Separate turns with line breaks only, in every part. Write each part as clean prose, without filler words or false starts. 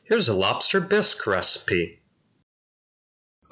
Here's a lobster bisque recipe.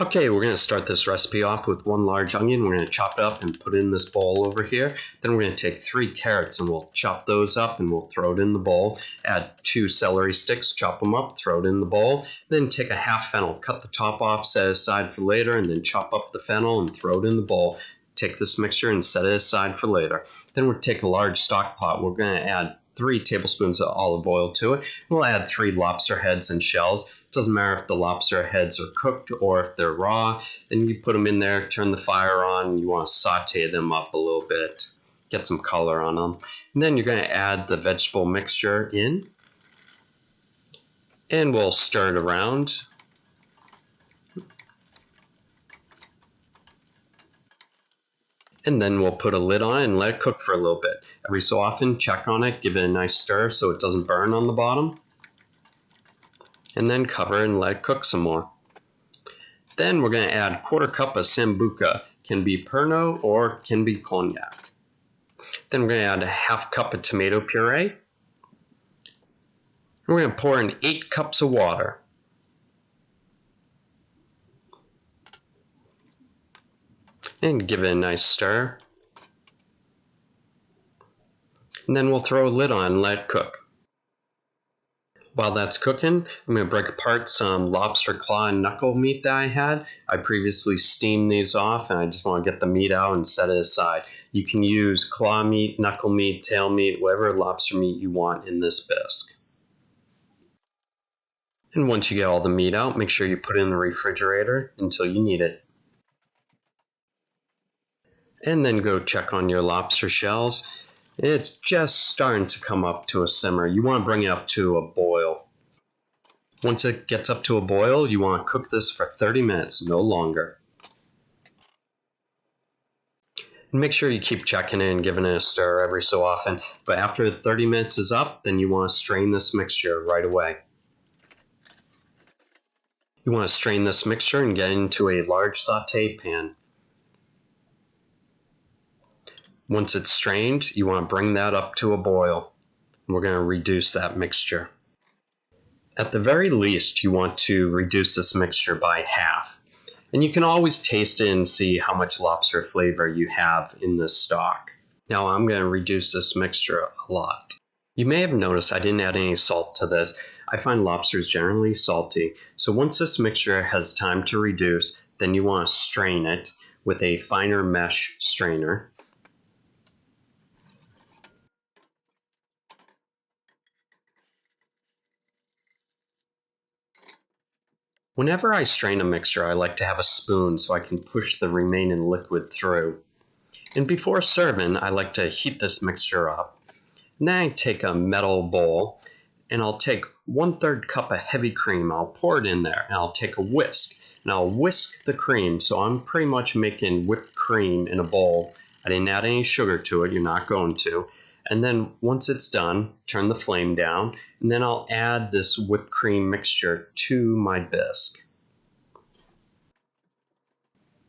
Okay, we're going to start this recipe off with one large onion. We're going to chop it up and put it in this bowl over here. Then we're going to take 3 carrots and we'll chop those up and we'll throw it in the bowl. Add 2 celery sticks, chop them up, throw it in the bowl. Then take a half fennel, cut the top off, set it aside for later, and then chop up the fennel and throw it in the bowl. Take this mixture and set it aside for later. Then we'll take a large stock pot. We're going to add 3 tablespoons of olive oil to it. We'll add 3 lobster heads and shells. It doesn't matter if the lobster heads are cooked or if they're raw. Then you put them in there, turn the fire on, and you want to saute them up a little bit. Get some color on them. And then you're going to add the vegetable mixture in. And we'll stir it around. And then we'll put a lid on it and let it cook for a little bit. Every so often, check on it, give it a nice stir so it doesn't burn on the bottom. And then cover and let it cook some more. Then we're going to add 1/4 cup of Sambuca. Can be Pernod or can be Cognac. Then we're going to add a 1/2 cup of tomato puree. We're going to pour in 8 cups of water. And give it a nice stir. And then we'll throw a lid on and let it cook. While that's cooking, I'm going to break apart some lobster claw and knuckle meat that I had. I previously steamed these off and I just want to get the meat out and set it aside. You can use claw meat, knuckle meat, tail meat, whatever lobster meat you want in this bisque. And once you get all the meat out, make sure you put it in the refrigerator until you need it. And then go check on your lobster shells. It's just starting to come up to a simmer. You want to bring it up to a boil. Once it gets up to a boil, you want to cook this for 30 minutes, no longer. And make sure you keep checking it and giving it a stir every so often. But after 30 minutes is up, then you want to strain this mixture right away. You want to strain this mixture and get into a large saute pan. Once it's strained, you want to bring that up to a boil. We're going to reduce that mixture. At the very least, you want to reduce this mixture by half. And you can always taste it and see how much lobster flavor you have in this stock. Now I'm going to reduce this mixture a lot. You may have noticed I didn't add any salt to this. I find lobsters generally salty. So once this mixture has time to reduce, then you want to strain it with a finer mesh strainer. Whenever I strain a mixture, I like to have a spoon so I can push the remaining liquid through. And before serving, I like to heat this mixture up. And then I take a metal bowl and I'll take 1/3 cup of heavy cream. I'll pour it in there and I'll take a whisk. And I'll whisk the cream, so I'm pretty much making whipped cream in a bowl. I didn't add any sugar to it, you're not going to. And then once it's done, turn the flame down, and then I'll add this whipped cream mixture to my bisque.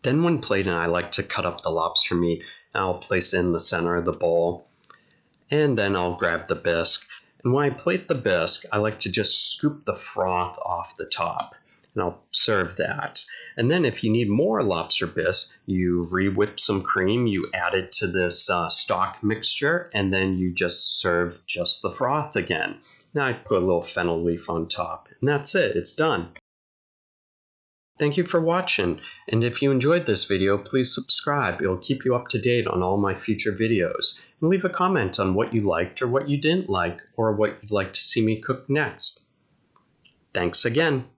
Then when plating, I like to cut up the lobster meat, and I'll place it in the center of the bowl. And then I'll grab the bisque. And when I plate the bisque, I like to just scoop the froth off the top. And I'll serve that. And then if you need more lobster bisque, you re-whip some cream, you add it to this stock mixture, and then you just serve just the froth again. Now I put a little fennel leaf on top, and that's it, it's done. Thank you for watching, and if you enjoyed this video, please subscribe. It'll keep you up to date on all my future videos. And leave a comment on what you liked or what you didn't like, or what you'd like to see me cook next. Thanks again.